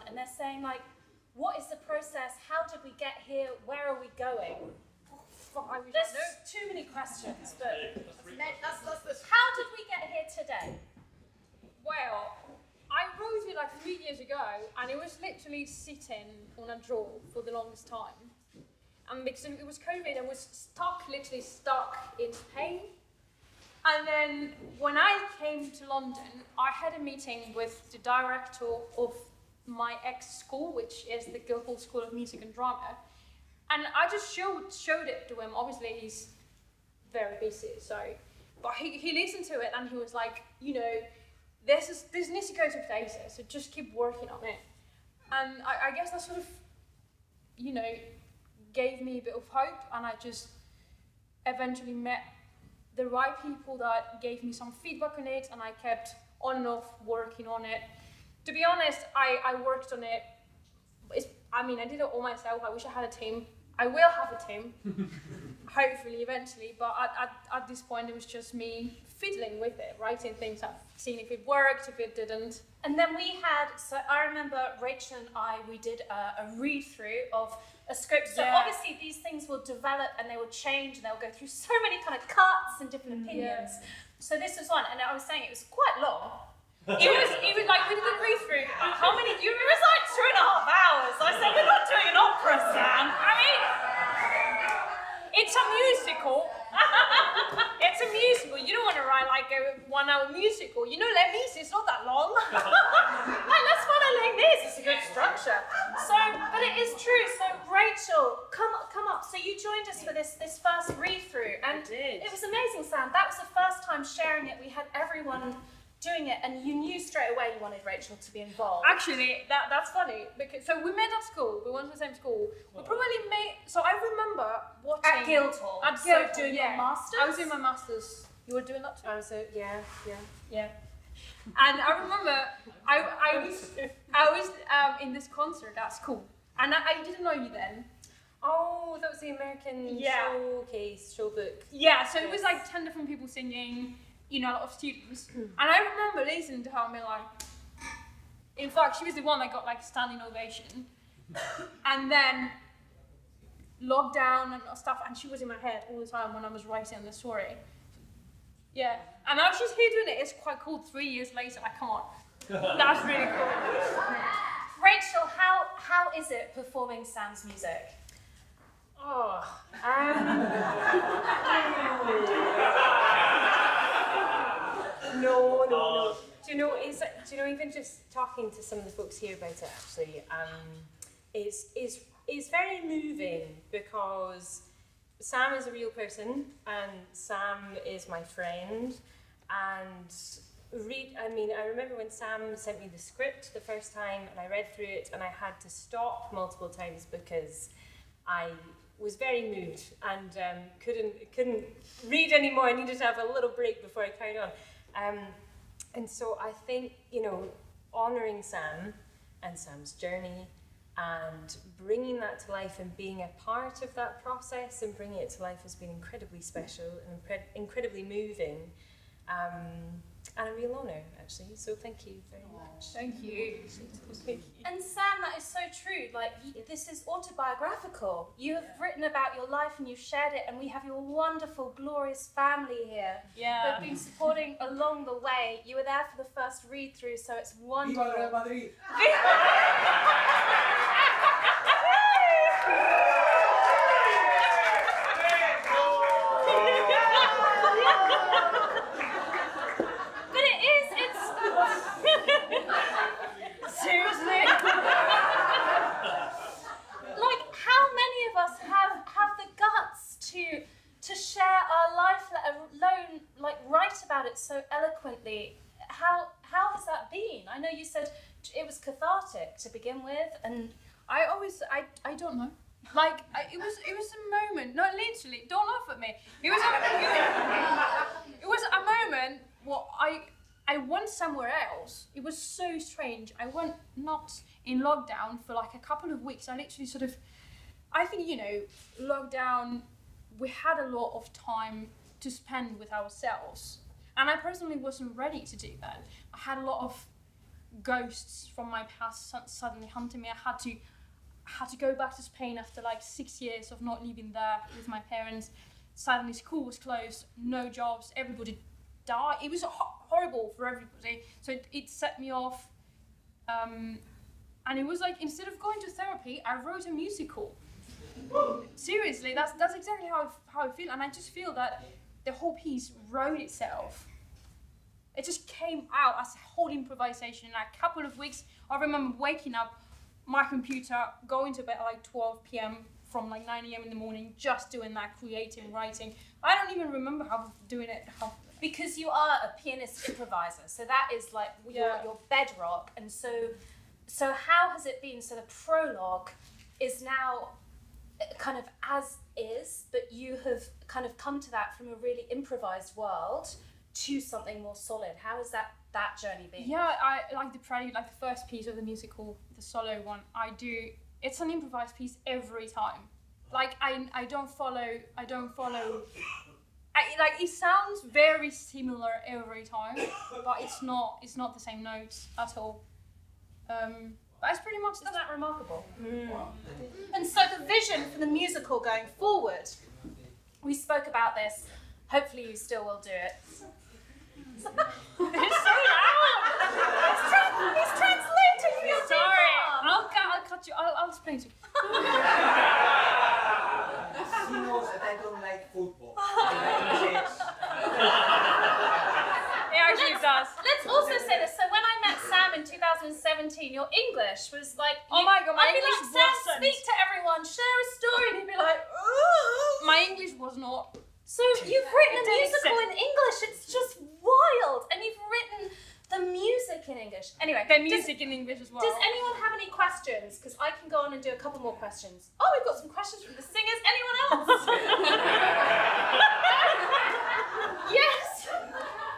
and they're saying like, what is the process? How did we get here? Where are we going? There's too many questions, but how did we get here today? Well, I wrote it like 3 years ago, and it was literally sitting on a drawer for the longest time. And because it was COVID, I was literally stuck in Spain. And then when I came to London, I had a meeting with the director of my ex-school, which is the Guildhall School of Music and Drama. And I just showed it to him. Obviously, he's very busy, but he listened to it and he was like, this needs to go to places, so just keep working on it. And I guess that sort of, gave me a bit of hope, and I just eventually met the right people that gave me some feedback on it, and I kept on and off working on it. To be honest, I worked on it. I did it all myself. I wish I had a team. I will have a team, hopefully, eventually. But at this point, it was just me fiddling with it, writing things up, seeing if it worked, if it didn't. And then I remember Rachel and we did a read-through of a script. So obviously these things will develop and they will change and they'll go through so many kind of cuts and different opinions. Yeah. So this was one, and I was saying it was quite long. It was like, we did a read-through. How many? It was like 2.5 hours. I said, we're not doing an opera, Sam. It's a musical. It's a musical. You don't want to write like a 1 hour musical. Les Mis, it's not that long. Let's follow Les Mis. It's a good structure. But it is true. So Rachel, come up. So you joined us for this first read-through, and it was amazing, Sam. That was the first time sharing it. We had everyone doing it, and you knew straight away you wanted Rachel to be involved. Actually, that's funny, because we met at school. We went to the same school. We probably met. So I remember watching at Guildhall. Doing your masters. I was doing my masters. You were doing that too. Yeah. And I remember I was in this concert at school, and I didn't know you then. Oh, that was the American show book. Yeah, so it was like 10 different people singing. A lot of students. And I remember listening to her and being like, in fact, she was the one that got like standing ovation. And then lockdown and stuff, and she was in my head all the time when I was writing the story. Yeah, and now she's here doing it. It's quite cool. 3 years later, like, come on. That's really cool. Rachel, how is it performing Sam's music? No. Do you know? Even just talking to some of the folks here about it, actually, is very moving, because Sam is a real person, and Sam is my friend, and I remember when Sam sent me the script the first time, and I read through it, and I had to stop multiple times because I was very moved and couldn't read anymore. I needed to have a little break before I carried on. And so I think, honouring Sam and Sam's journey and bringing that to life and being a part of that process and bringing it to life has been incredibly special and incredibly moving. And a real honour, actually. So thank you very much. Thank you. And Sam, that is so true. Like, this is autobiographical. You have written about your life and you've shared it, and we have your wonderful, glorious family here who have been supporting along the way. You were there for the first read-through, so it's wonderful. Viva Real Madrid! Seriously? Like, how many of us have the guts to share our life, let alone like write about it so eloquently? How has that been? I know you said it was cathartic to begin with, and I don't know. Like, it was a moment. No, literally, don't laugh at me. It was a moment where I went somewhere else. It was so strange. I went not in lockdown for like a couple of weeks. I literally I think, lockdown, we had a lot of time to spend with ourselves. And I personally wasn't ready to do that. I had a lot of ghosts from my past suddenly hunting me. I had to go back to Spain after like 6 years of not living there with my parents. Suddenly school was closed, no jobs, everybody died. It was horrible for everybody. So it set me off. And it was like, instead of going to therapy, I wrote a musical. Seriously, that's exactly how I feel. And I just feel that the whole piece wrote itself. It just came out as a whole improvisation. In a couple of weeks, I remember waking up, my computer, going to bed at like 12 p.m. from like 9 a.m. in the morning, just doing that, creating, writing. I don't even remember how doing it. Because you are a pianist improviser, so that is like your bedrock. And so how has it been? So the prologue is now kind of as is, but you have kind of come to that from a really improvised world to something more solid. How has that journey been? Yeah, I like the prelude, like the first piece of the musical, the solo one. It's an improvised piece every time. Like I don't follow. Like it sounds very similar every time, but it's not the same notes at all. But it's pretty much. Isn't that remarkable? And so the vision for the musical going forward, we spoke about this. Hopefully you still will do it. It's so loud. He's translating for your Sorry, mom. I'll cut you. I'll explain to you. He knows that I don't like football. It actually does. Let's also say this. So when I met Sam in 2017, your English was like, Oh my God, my I'd be English like, Sam, wasn't. speak to everyone, share a story, and he'd be like, ooh. My English was not. So you've written a It musical didn't in English. It's just wild, and you've written the music in English. Anyway, The music in English as well. Does anyone have any questions? Because I can go on and do a couple more questions. Oh, we've got some questions from the singers. Anyone else? Yes.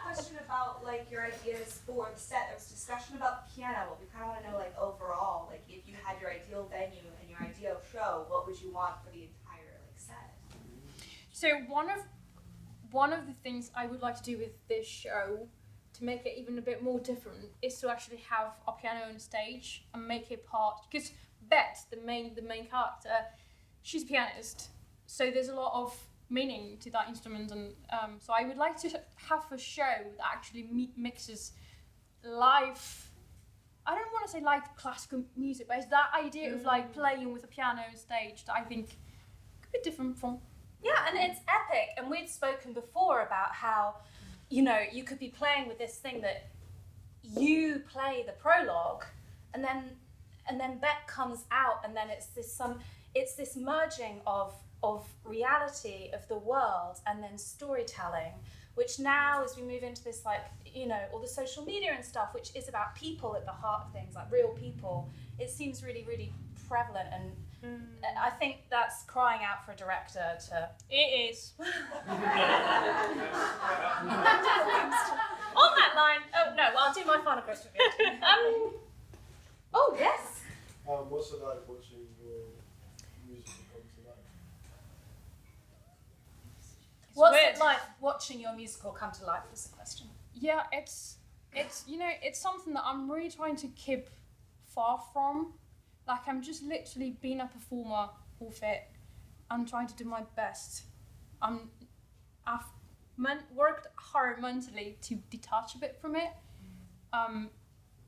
Question about like your ideas for the set. There was discussion about the piano, but we kind of want to know like overall, like if you had your ideal venue and your ideal show, what would you want for the entire like set? So one of the things I would like to do with this show, to make it even a bit more different, is to actually have a piano on stage and make it part. Because Bette, the main character, she's a pianist, so there's a lot of meaning to that instrument, and so I would like to have a show that actually mixes live. I don't want to say like classical music, but it's that idea of like playing with a piano on stage that I think could be different from. Yeah, and it's epic. And we'd spoken before about how, you know, you could be playing with this thing that you play the prologue, and then Bette comes out, and then it's this merging of reality of the world and then storytelling, which now as we move into this, like, you know, all the social media and stuff, which is about people at the heart of things, like real people, it seems really, really prevalent, and I think that's crying out for a director to... It is. On that line, oh no, I'll do my final question. Oh yes. What's it like watching your music come to life? What's weird. it like watching your musical come to life? Was the question. Yeah, it's you know, it's something that I'm really trying to keep far from. Like, I'm just literally being a performer with it and trying to do my best. I've worked hard mentally to detach a bit from it,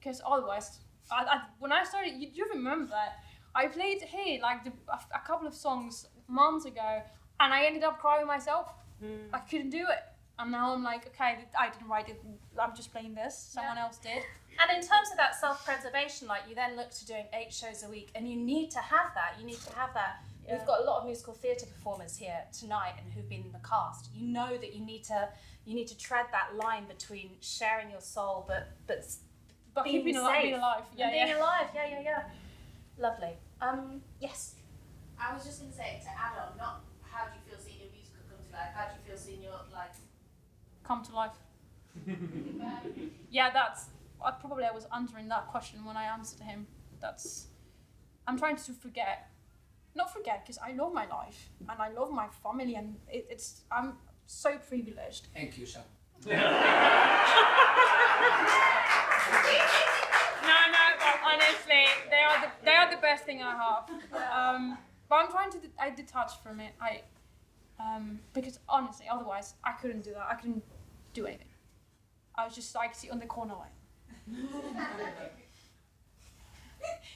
because otherwise, when I started, you remember that I played here like a couple of songs months ago, and I ended up crying myself. I couldn't do it, and now I'm like, okay, I didn't write it. I'm just playing this. Someone else did. And in terms of that self-preservation, like, you then look to doing 8 shows a week, and you need to have that. Yeah. We've got a lot of musical theatre performers here tonight, and who've been in the cast. You know that you need to tread that line between sharing your soul, but being being safe, alive. being alive. Yeah. Lovely. Yes. I was just going to say, to add on, not how do you feel seeing your musical come to life, how do you feel seeing your life Come to life. Yeah, I was answering that question when I answered him. I'm trying to not forget, because I love my life and I love my family, and I'm so privileged. Thank you, Sam. they are the best thing I have. But I'm trying to I detach from it. Because honestly, otherwise I couldn't do that. I couldn't do anything. I was just like sit on the corner like.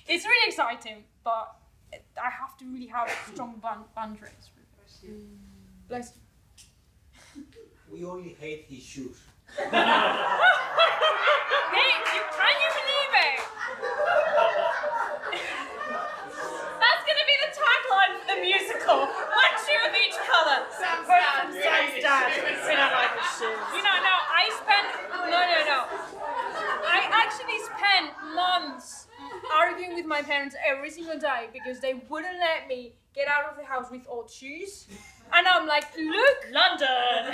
It's really exciting, but I have to really have strong boundaries. Bless you. We only hate his shoes. Hey, can you believe it? That's going to be the tagline for the musical. 1 shoe of each colour. Sam's dad. Sam's dad. We don't like his shoes. You know, no, I spent no. I actually spent months arguing with my parents every single day because they wouldn't let me get out of the house with old shoes. And I'm like, look, London. I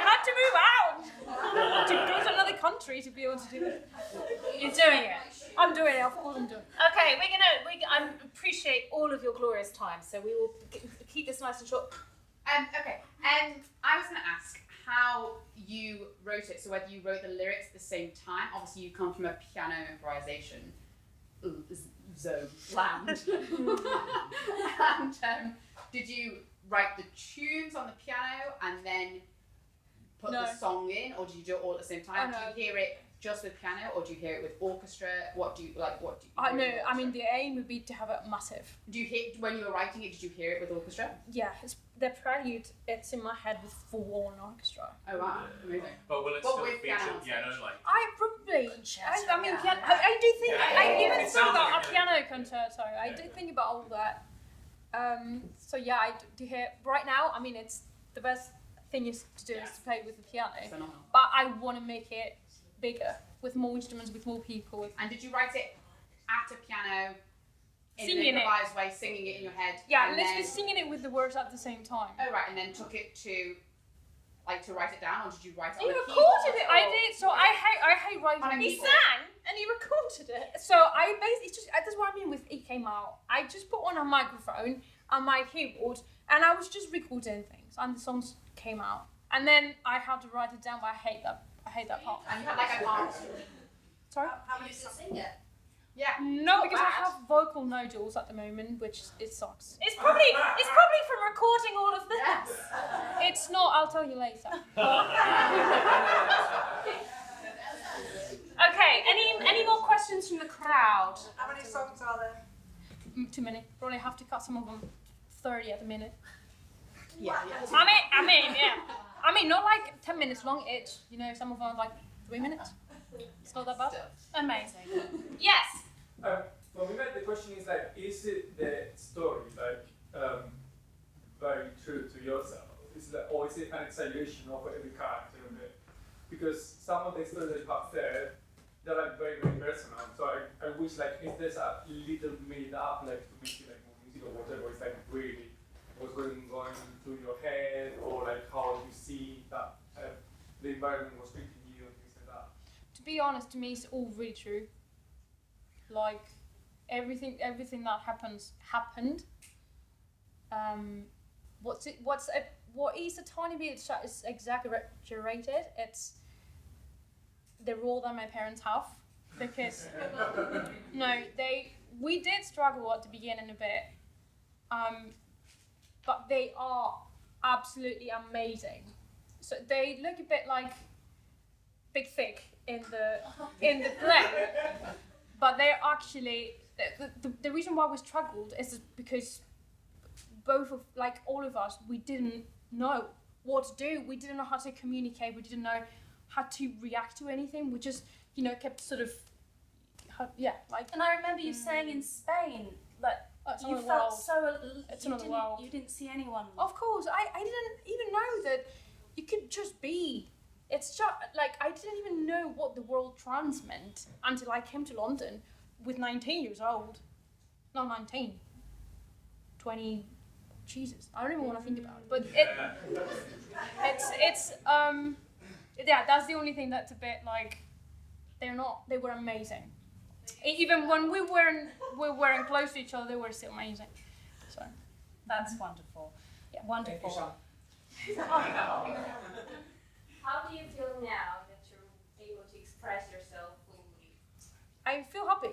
had to move out to go to another country to be able to do it. You're doing it. I'm doing it, of course I'm doing it. Okay, I appreciate all of your glorious time, so we will keep this nice and short. Okay, I was going to ask how you wrote it, so whether you wrote the lyrics at the same time. Obviously you come from a piano improvisation zone, land. And did you write the tunes on the piano and then put the song in, or did you do it all at the same time? Oh, no. Do you hear it just with piano, or do you hear it with orchestra? What do you I know, I mean the aim would be to have it massive. Do you hear, when you were writing it, did you hear it with orchestra? Yeah, the prelude, it's in my head with full-on orchestra. Oh wow, amazing. But will it But still with feature piano on piano, stage? like? I probably, I mean, piano, I do think, I even It thought sounds about like a it. piano concerto. I did think about all that. So yeah, I do hear, right now, I mean, it's the best thing is to do is to play with the piano. Phenomenal. But I want to make it bigger, with more instruments, with more people. And did you write it at a piano in Singing an it. improvised way, singing it in your head? Yeah, and literally then, singing it with the words at the same time. Oh right, and then took it to, like, to write it down, or did you write it You on a recorded it. I did, so I hate writing. On a He keyboard. sang and he recorded it. So I basically, it's just, that's what I mean with it came out. I just put on a microphone and my keyboard and I was just recording things and the songs came out. And then I had to write it down, but I hate that part. And you had like a part. Sorry? How many did you sing it? Yeah. No, because I bad. have vocal nodules at the moment, which it sucks. It's probably from recording all of this. It's not, I'll tell you later. Okay, any more questions from the crowd? How many songs are there? Too many. Probably have to cut some of them 30 at the minute. Yeah. I mean, yeah. I mean, not like 10 minutes long each. You know, some of them are like 3 minutes. It's not that bad. Amazing. Yes. For me, like, the question is like, is it the story like very true to yourself? Is it, or is it an exaggeration of every character in it? Because some of the stories that you have said, they're like very, very personal. So I wish like if there's a little made up like to make it like more music or whatever, it's like really what's going through your head or like how you see that the environment was treating you and things like that. To be honest, to me, it's all really true. Like everything that happened. What is a tiny bit is exaggerated. It's the role that my parents have, because we did struggle at the beginning a bit, but they are absolutely amazing. So they look a bit like Big Thick in the play, but they're actually the reason why we struggled is because all of us, we didn't know what to do. We didn't know how to communicate. We didn't know how to react to anything. We just, kept sort of, And I remember you saying in Spain that it's you another felt world. so It's another world. you didn't see anyone. Of course, I didn't even know that you could just be. It's just like I didn't even know what the world trans meant until I came to London with 19 years old. Not 19. 20. Jesus, I don't even want to think about it. But that's the only thing that's a bit like they were amazing. Even when we weren't close to each other, they were still amazing. So That's wonderful. Yeah. Wonderful. How do you feel now that you're able to express yourself fully? I feel happy.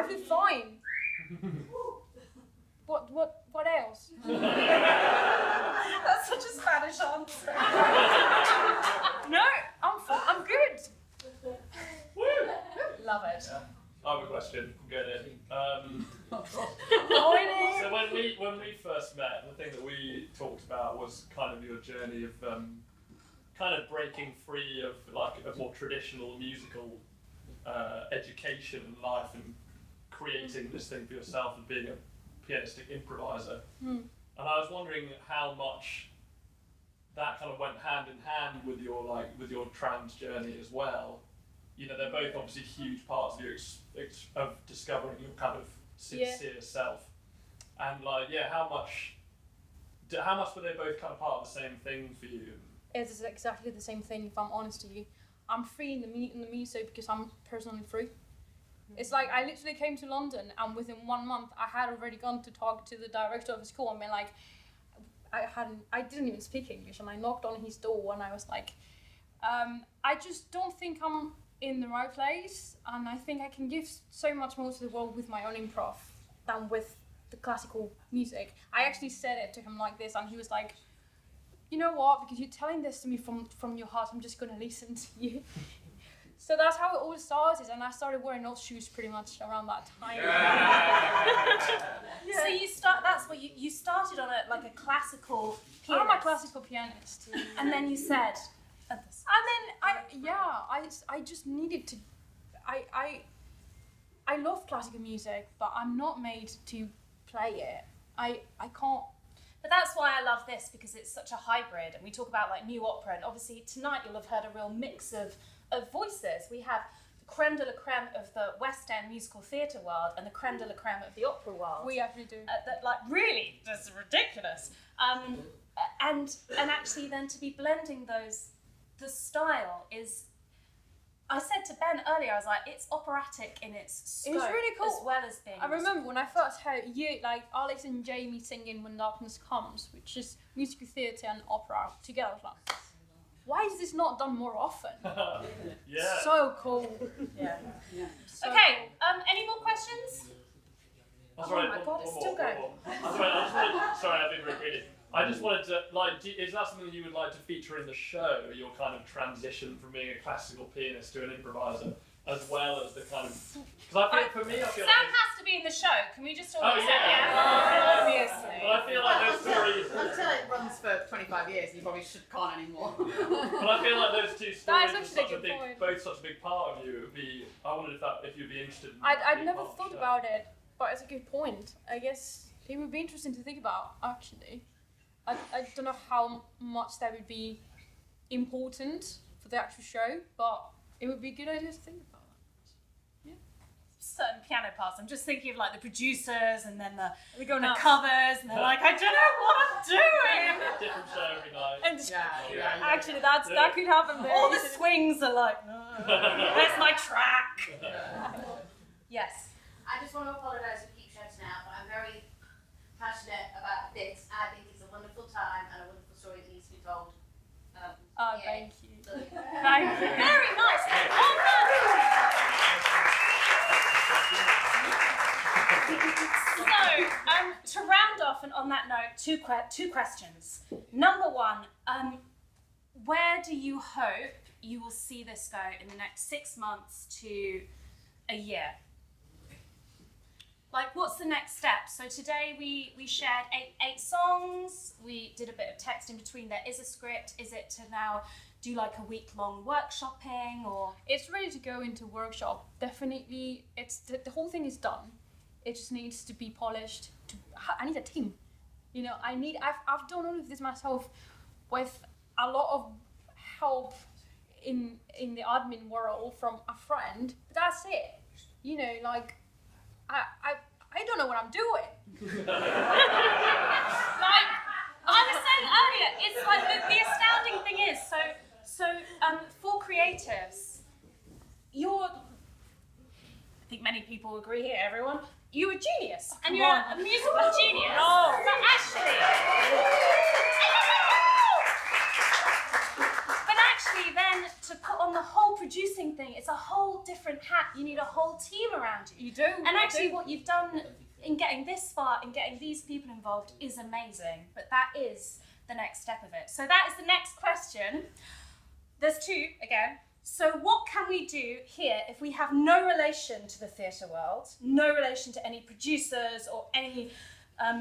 perfectly fine. What else? That's such a Spanish answer. No, I'm good. Love it. I have a question. Get it. So when we first met, the thing that we talked about was kind of your journey of kind of breaking free of like a more traditional musical education and life and creating this thing for yourself and being a pianistic improviser. And I was wondering how much that kind of went hand in hand with your trans journey as well. You know, they're both obviously huge parts of your of discovering your kind of sincere self. And how much were they both kind of part of the same thing for you? It's exactly the same thing, if I'm honest with you. I'm free in the mezzo because I'm personally free. It's like I literally came to London and within 1 month I had already gone to talk to the director of the school and been like, I didn't even speak English, and I knocked on his door and I was like, I just don't think I'm in the right place, and I think I can give so much more to the world with my own improv than with the classical music. I actually said it to him like this, and he was like, you know what, because you're telling this to me from your heart, I'm just going to listen to you. So that's how it all started, and I started wearing old shoes pretty much around that time. So that's what you started on a classical pianist. I'm a classical pianist. And then you said, And then I just needed to. I love classical music, but I'm not made to play it. I can't. But that's why I love this, because it's such a hybrid, and we talk about like new opera, and obviously tonight you'll have heard a real mix of voices. We have the creme de la creme of the West End musical theatre world and the creme de la creme of the opera world. We actually do. That like really, that's ridiculous. And actually then to be blending those, the style is. I said to Ben earlier, I was like, it's operatic in its scope, It's really cool. as well as being. I remember when I first heard Alex and Jamie singing "When Darkness Comes," which is musical theatre and opera together. I was like, why is this not done more often? Yeah. So cool. Yeah. So Okay. Any more questions? Oh, sorry, my God, it's still going. Sorry, I've been very greedy. I just wanted to, is that something you would like to feature in the show, your kind of transition from being a classical pianist to an improviser, as well as the kind of, because I feel Sam like... has to be in the show. Can we just all Oh, accept yeah. that? Obviously. But I feel like those stories... Until it runs for 25 years, you probably can't anymore. But I feel like those two That stories is are actually a good point. both such a big part of you. It would be, I wondered if you'd be interested in I'd being never part of thought the show. about it, but it's a good point. I guess it would be interesting to think about, actually. I don't know how much that would be important for the actual show, but it would be a good idea to think about that. Certain piano parts. I'm just thinking of like the producers and then the Going the covers, and they're like, I don't know what I'm doing. Different show every night. And Yeah. actually, that could happen there. All the swings are like, where's my track? Yes. I just want to apologise for keep shouting out, but I'm very passionate about this. I think it's a wonderful time and a wonderful story that needs to be told. Thank you. So, Thank you. Very nice. So, to round off and on that note, two questions. Number one, where do you hope you will see this go in the next 6 months to a year? Like, what's the next step? So today we shared eight songs. We did a bit of text in between. There is a script. Is it to now do like a week-long workshopping, or? It's ready to go into workshop. Definitely, it's the whole thing is done. It just needs to be polished. I need a team. You know, I've done all of this myself with a lot of help in the admin world from a friend. But that's it. You know, like I don't know what I'm doing. Like I was saying earlier, it's like the astounding thing is so for creatives, I think many people agree here, everyone, you're a genius. And you're a musical genius. No. But actually then to put on the whole producing thing, it's a whole different hat. You need a whole team around you. You do. And actually what you've done in getting this far and getting these people involved is amazing. But that is the next step of it. So that is the next question. There's two again. So what can we do here if we have no relation to the theatre world, no relation to any producers or any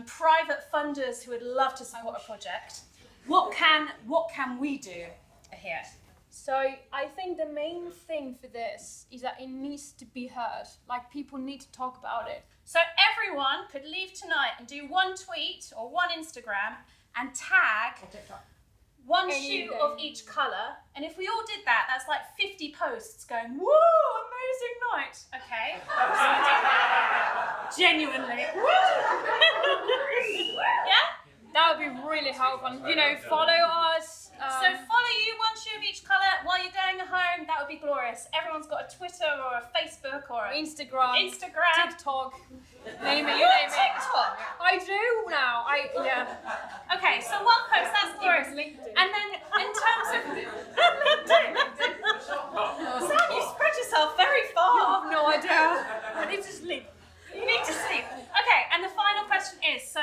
private funders who would love to support a project? What can we do here? So I think the main thing for this is that it needs to be heard. Like, people need to talk about it. So everyone could leave tonight and do one tweet or one Instagram and tag one shoe of each colour. And if we all did that, that's like 50 posts going, woo, amazing night. Okay. So do that. Genuinely. Yeah? That would be really helpful. And, you know, follow us. So follow you, one shoe of each colour while you're going home. That would be glorious. Everyone's got a Twitter or a Facebook or Instagram, Instagram, TikTok. Name it. You You on name it. TikTok? I do now. Yeah. Okay, so one post, that's glorious. LinkedIn. And then in terms of LinkedIn. Sam, you spread yourself very far. You have no idea. I need to sleep. You need to sleep. Okay, and the final question is, so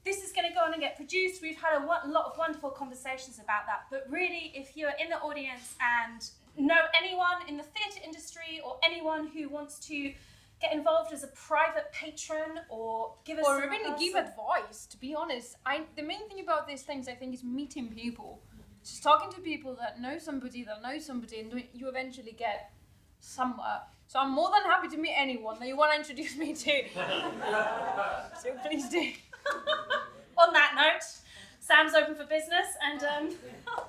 this is going to go on and get produced. We've had a lot of wonderful conversations about that. But really, if you're in the audience and know anyone in the theatre industry or anyone who wants to get involved as a private patron or give us Or even give advice, to be honest. The main thing about these things, I think, is meeting people. Just talking to people that know somebody, and you eventually get somewhere. So I'm more than happy to meet anyone that you want to introduce me to. So please do. On that note, Sam's open for business, and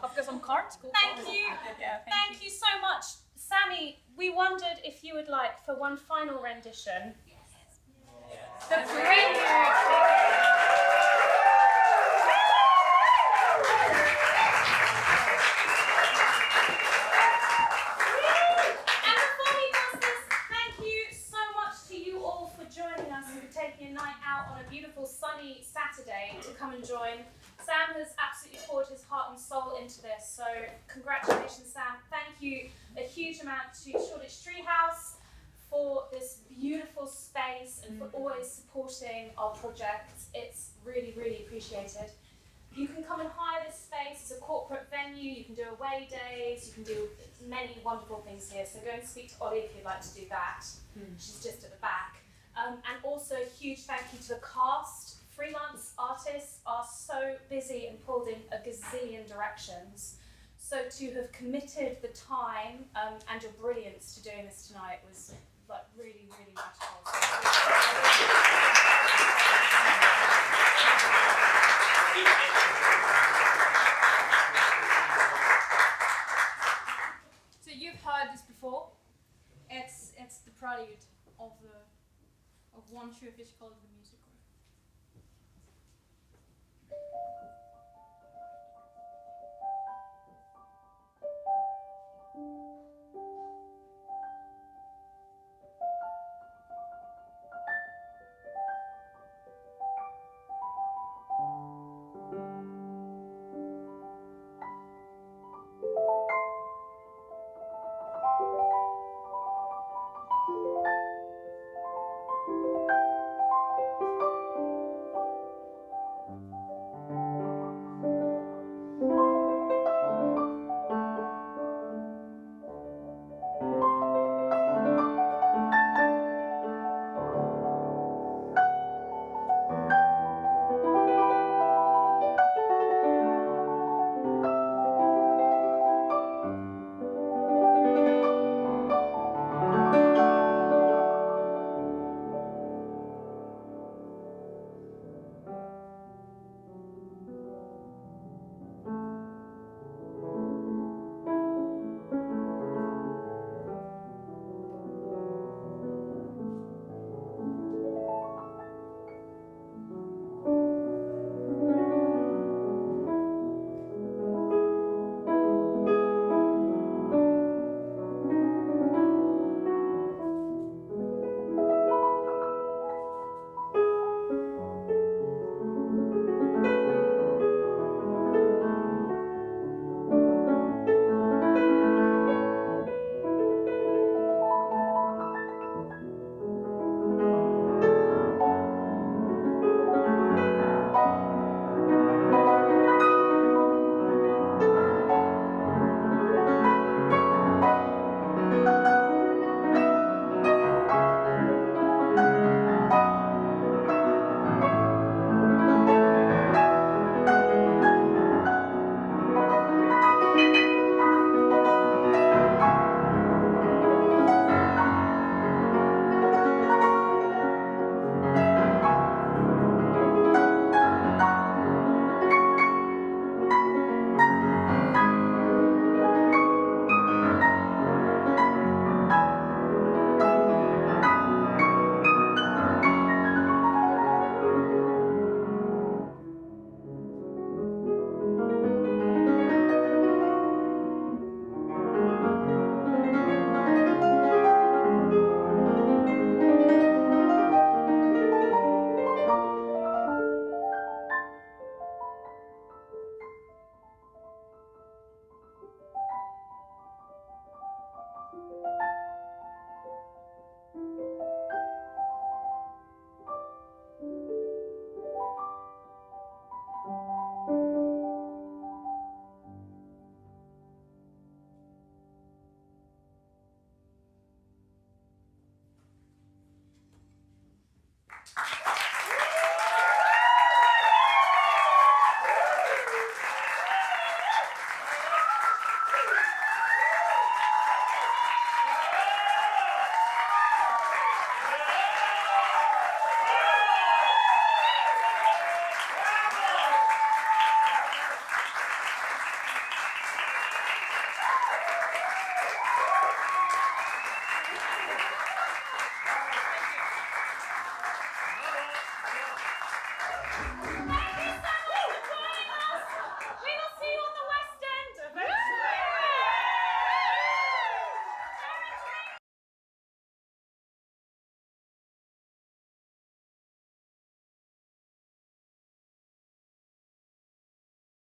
I've got some cards. Cool. thank you. Yeah, Thank you so much. Sammy, we wondered if you would like, for one final rendition, the And before he does this, thank you so much to you all for joining us and for taking a night out on a beautiful sunny Saturday to come and join. Sam has absolutely poured his heart and soul into this, so congratulations, Sam. Thank you a huge amount to Shoreditch Treehouse for this beautiful space and for always supporting our projects. It's really, really appreciated. You can come and hire this space. It's a corporate venue. You can do away days. You can do many wonderful things here. So go and speak to Ollie if you'd like to do that. She's just at the back. And also a huge thank you to the cast. Freelance artists are so busy and pulled in a gazillion directions. So to have committed the time and your brilliance to doing this tonight was like really, really magical. So you've heard this before. It's the prelude of one shoe of each called the musical. Thank